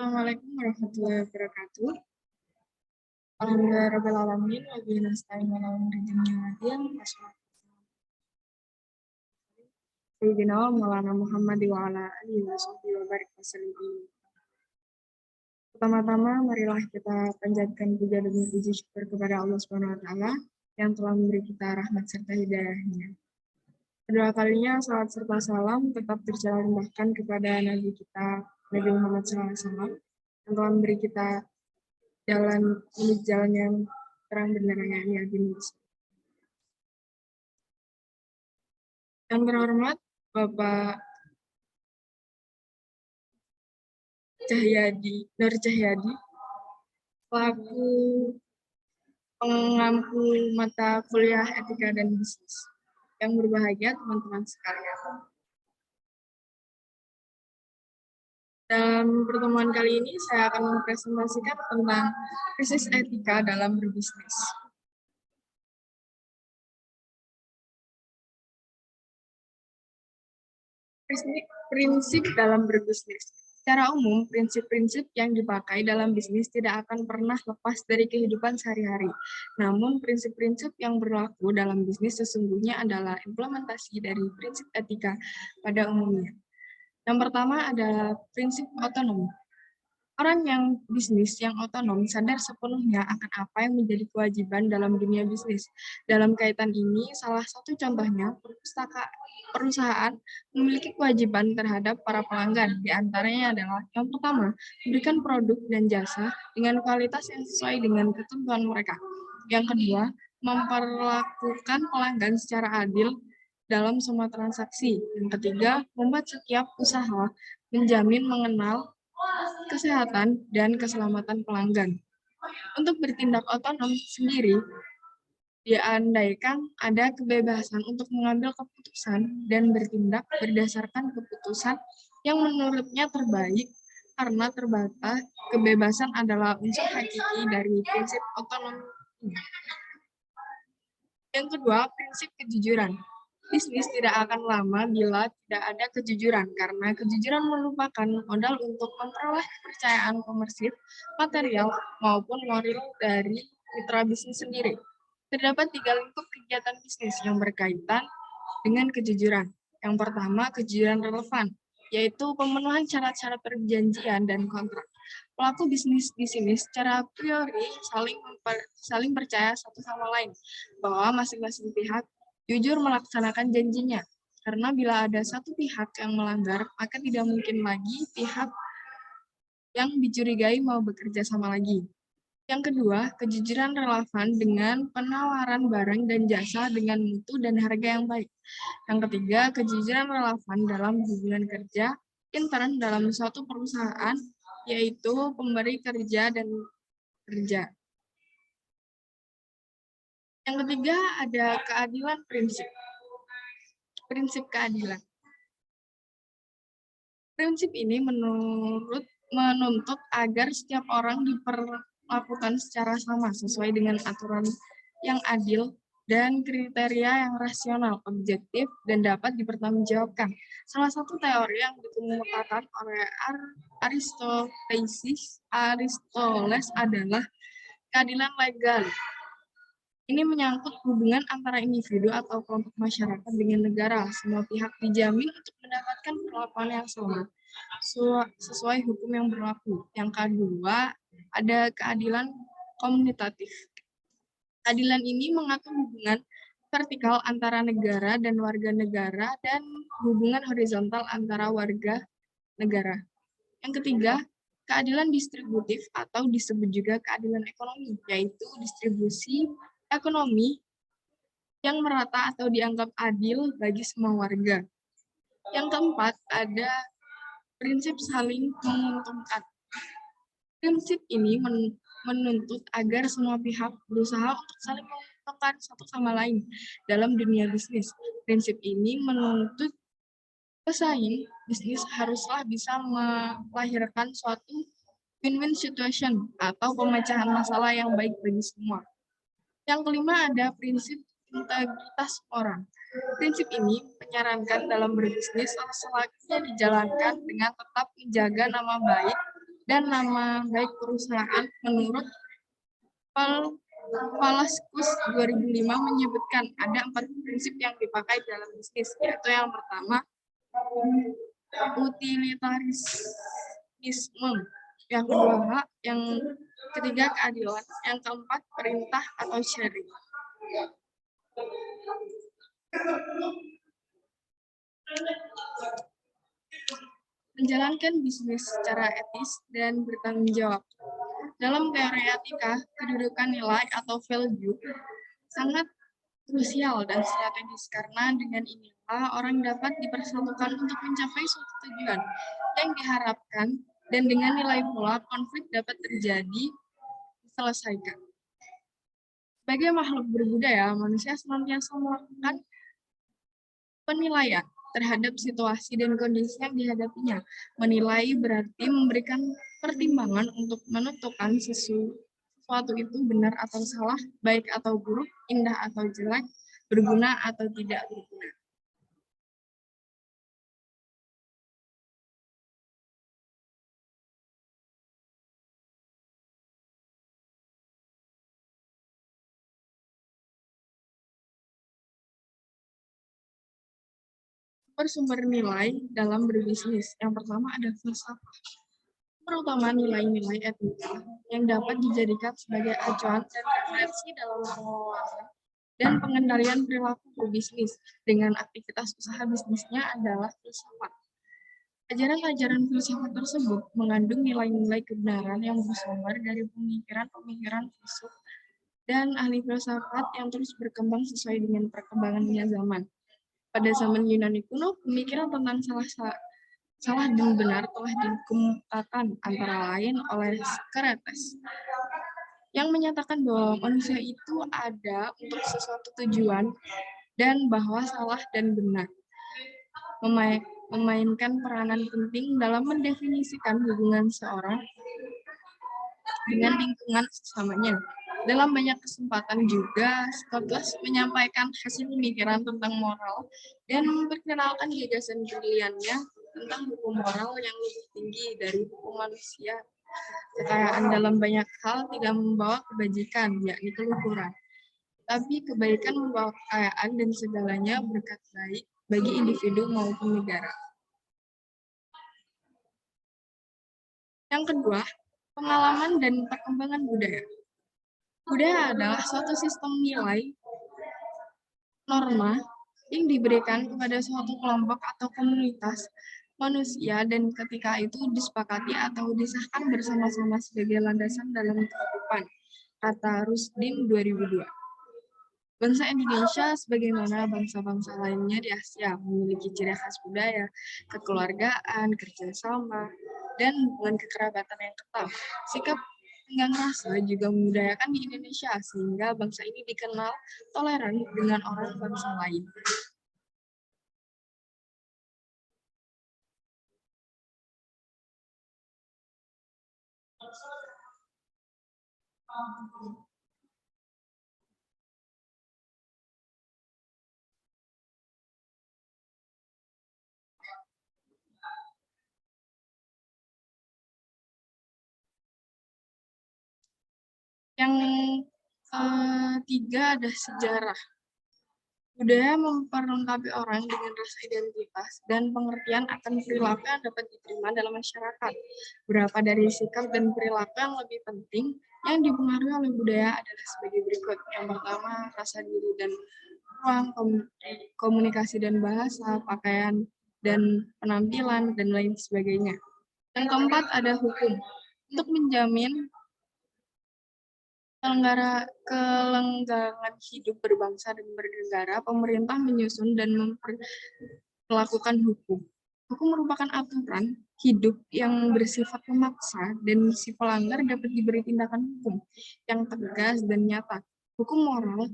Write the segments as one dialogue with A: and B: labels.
A: Assalamualaikum warahmatullahi wabarakatuh. Alhamdulillahirabbil alamin wa bihi nasta'in ala umuri dunya waddin. Sayyidina wa maulana Muhammad wa ala alihi washabbihi wa barik wasallam. Pertama-tama marilah kita panjatkan puja dan puji syukur kepada Allah Subhanahu wa taala yang telah memberi kita rahmat serta hidayah-Nya. Kedua kalinya salat serta salam tetap tercurahkan kepada Nabi kita Nabi Muhammad SAW yang telah memberi kita jalan yang terang benderang yang dimiliki. Yang terhormat Bapak Nur Cahyadi, selaku pengampu mata kuliah etika dan bisnis. Yang berbahagia teman-teman sekalian. Dalam pertemuan kali ini saya akan mempresentasikan tentang krisis etika dalam berbisnis. Prinsip dalam berbisnis. Secara umum, prinsip-prinsip yang dipakai dalam bisnis tidak akan pernah lepas dari kehidupan sehari-hari. Namun, prinsip-prinsip yang berlaku dalam bisnis sesungguhnya adalah implementasi dari prinsip etika pada umumnya. Yang pertama adalah prinsip otonom. Orang yang bisnis yang otonom sadar sepenuhnya akan apa yang menjadi kewajiban dalam dunia bisnis. Dalam kaitan ini, salah satu contohnya, perusahaan memiliki kewajiban terhadap para pelanggan. Di antaranya adalah yang pertama, memberikan produk dan jasa dengan kualitas yang sesuai dengan ketentuan mereka. Yang kedua, memperlakukan pelanggan secara adil dalam semua transaksi. Yang ketiga, membuat setiap usaha menjamin mengenal kesehatan dan keselamatan pelanggan. Untuk bertindak otonom sendiri, diandaikan ada kebebasan untuk mengambil keputusan dan bertindak berdasarkan keputusan yang menurutnya terbaik, karena terbatas, kebebasan adalah unsur hakiki dari prinsip otonom. Yang kedua, prinsip kejujuran. Bisnis tidak akan lama bila tidak ada kejujuran, karena kejujuran merupakan modal untuk memperoleh kepercayaan komersil, material, maupun moral dari mitra bisnis sendiri. Terdapat 3 lingkup kegiatan bisnis yang berkaitan dengan kejujuran. Yang pertama, kejujuran relevan, yaitu pemenuhan syarat-syarat perjanjian dan kontrak. Pelaku bisnis di sini secara priori saling percaya satu sama lain bahwa masing-masing pihak jujur melaksanakan janjinya. Karena bila ada satu pihak yang melanggar, maka tidak mungkin lagi pihak yang dicurigai mau bekerja sama lagi. Yang kedua, kejujuran relevan dengan penawaran barang dan jasa dengan mutu dan harga yang baik. Yang ketiga, kejujuran relevan dalam hubungan kerja intern dalam suatu perusahaan, yaitu pemberi kerja dan kerja. Yang ketiga, ada keadilan prinsip. Prinsip keadilan. Prinsip ini menuntut agar setiap orang diperlakukan secara sama sesuai dengan aturan yang adil dan kriteria yang rasional, objektif, dan dapat dipertanggungjawabkan. Salah satu teori yang dikemukakan oleh Aristoteles adalah keadilan legal. Ini menyangkut hubungan antara individu atau kelompok masyarakat dengan negara. Semua pihak dijamin untuk mendapatkan perlakuan yang sama sesuai hukum yang berlaku. Yang kedua, ada keadilan komunitatif. Keadilan ini mengatur hubungan vertikal antara negara dan warga negara dan hubungan horizontal antara warga negara. Yang ketiga, keadilan distributif atau disebut juga keadilan ekonomi, yaitu distribusi ekonomi yang merata atau dianggap adil bagi semua warga. Yang keempat, ada prinsip saling menguntungkan. Prinsip ini menuntut agar semua pihak berusaha untuk saling menguntungkan satu sama lain dalam dunia bisnis. Prinsip ini menuntut pesaing bisnis haruslah bisa melahirkan suatu win-win situation atau pemecahan masalah yang baik bagi semua. Yang kelima, ada prinsip integritas orang. Prinsip ini menyarankan dalam berbisnis selakunya dijalankan dengan tetap menjaga nama baik dan nama baik perusahaan. Menurut Falaskus 2005 menyebutkan ada 4 prinsip yang dipakai dalam bisnis, yaitu yang pertama, utilitarisme, yang kedua, yang ketiga, keadilan, yang keempat, perintah atau sharing. Menjalankan bisnis secara etis dan bertanggung jawab. Dalam teori etika, kedudukan nilai atau value sangat krusial dan strategis karena dengan inilah orang dapat dipersatukan untuk mencapai suatu tujuan yang diharapkan, dan dengan nilai pula konflik dapat terjadi diselesaikan. Sebagai makhluk berbudaya, manusia senantiasa melakukan penilaian terhadap situasi dan kondisi yang dihadapinya. Menilai berarti memberikan pertimbangan untuk menentukan sesuatu itu benar atau salah, baik atau buruk, indah atau jelek, berguna atau tidak berguna. Sumber nilai dalam berbisnis. Yang pertama ada filsafat, terutama nilai-nilai etika yang dapat dijadikan sebagai acuan dan referensi dalam pengelolaan dan pengendalian perilaku berbisnis. Dengan aktivitas usaha bisnisnya adalah filsafat. Ajaran-ajaran filsafat tersebut mengandung nilai-nilai kebenaran yang bersumber dari pemikiran-pemikiran filsuf dan ahli filsafat yang terus berkembang sesuai dengan perkembangannya zaman. Pada zaman Yunani kuno, pemikiran tentang salah dan benar telah dikemukakan antara lain oleh Socrates, yang menyatakan bahwa manusia itu ada untuk sesuatu tujuan dan bahwa salah dan benar memainkan peranan penting dalam mendefinisikan hubungan seorang dengan lingkungan sesamanya. Dalam banyak kesempatan juga, Socrates menyampaikan hasil pemikiran tentang moral dan memperkenalkan gagasan briliannya tentang hukum moral yang lebih tinggi dari hukum manusia. Kekayaan dalam banyak hal tidak membawa kebajikan, yakni keluhuran. Tapi kebaikan membawa kekayaan dan segalanya berkat baik bagi individu maupun negara. Yang kedua, pengalaman dan perkembangan budaya. Budaya adalah suatu sistem nilai, norma, yang diberikan kepada suatu kelompok atau komunitas manusia dan ketika itu disepakati atau disahkan bersama-sama sebagai landasan dalam kehidupan, kata Rusdim 2002. Bangsa Indonesia, sebagaimana bangsa-bangsa lainnya di Asia, memiliki ciri khas budaya, kekeluargaan, kerjasama, dan hubungan kekerabatan yang kental. Sikap tenggang rasa juga membudayakan di Indonesia, sehingga bangsa ini dikenal toleran dengan orang bangsa lain. Yang ketiga ada sejarah. Budaya memperlengkapi orang dengan rasa identitas dan pengertian akan perilaku yang dapat diterima dalam masyarakat. Beberapa dari sikap dan perilaku yang lebih penting yang dipengaruhi oleh budaya adalah sebagai berikut. Yang pertama, rasa diri dan ruang, komunikasi dan bahasa, pakaian dan penampilan, dan lain sebagainya. Yang keempat, ada hukum. Untuk menjamin kelanggangan hidup berbangsa dan bernegara, pemerintah menyusun dan memperlakukan hukum. Hukum merupakan aturan hidup yang bersifat memaksa dan si pelanggar dapat diberi tindakan hukum yang tegas dan nyata. Hukum moral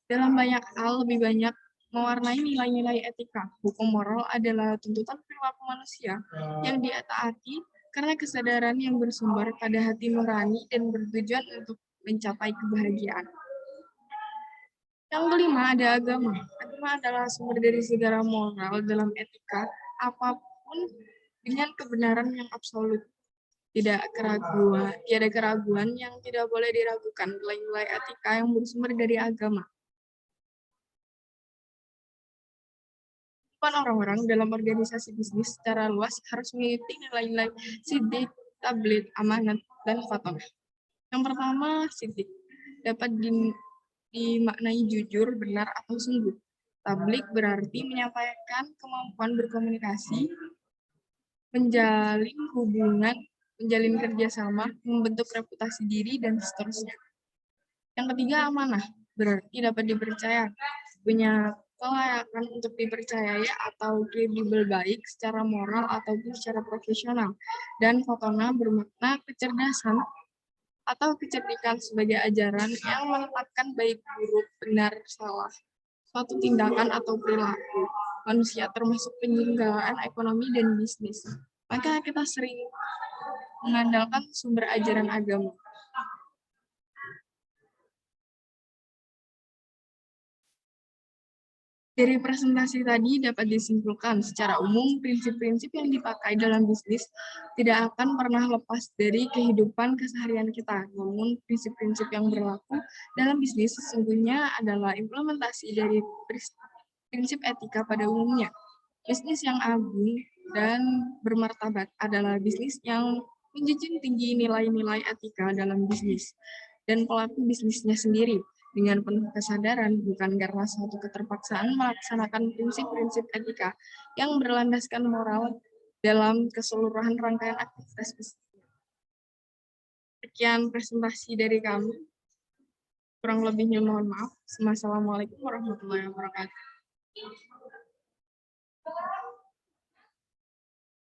A: dalam banyak hal lebih banyak mewarnai nilai-nilai etika. Hukum moral adalah tuntutan perilaku manusia yang ditaati karena kesadaran yang bersumber pada hati nurani dan bertujuan untuk mencapai kebahagiaan. Yang kelima ada agama. Agama adalah sumber dari segala moral dalam etika, apapun dengan kebenaran yang absolut. tiada keraguan yang tidak boleh diragukan, nilai-nilai etika yang bersumber dari agama. Orang-orang dalam organisasi bisnis secara luas harus mengikuti nilai-nilai sidik, tabligh, amanat, dan fatonah. Yang pertama, sidik dapat dimaknai jujur, benar, atau sungguh. Tabligh berarti menyampaikan kemampuan berkomunikasi, menjalin hubungan, menjalin kerjasama, membentuk reputasi diri, dan seterusnya. Yang ketiga, amanah berarti dapat dipercaya, punya kelayakan untuk dipercayai atau kredibel baik secara moral ataupun secara profesional. Dan fatonah bermakna kecerdasan atau kecerdikan sebagai ajaran yang menetapkan baik buruk, benar, salah, suatu tindakan atau perilaku manusia termasuk penyelenggaraan ekonomi dan bisnis. Maka kita sering mengandalkan sumber ajaran agama. Dari presentasi tadi dapat disimpulkan secara umum prinsip-prinsip yang dipakai dalam bisnis tidak akan pernah lepas dari kehidupan keseharian kita. Namun prinsip-prinsip yang berlaku dalam bisnis sesungguhnya adalah implementasi dari prinsip etika pada umumnya. Bisnis yang agung dan bermartabat adalah bisnis yang menjunjung tinggi nilai-nilai etika dalam bisnis dan pelaku bisnisnya sendiri dengan penuh kesadaran, bukan karena suatu keterpaksaan melaksanakan prinsip-prinsip etika yang berlandaskan moral dalam keseluruhan rangkaian aktivitas bisnis. Sekian presentasi dari kami. Kurang lebihnya mohon maaf. Wassalamualaikum warahmatullahi wabarakatuh.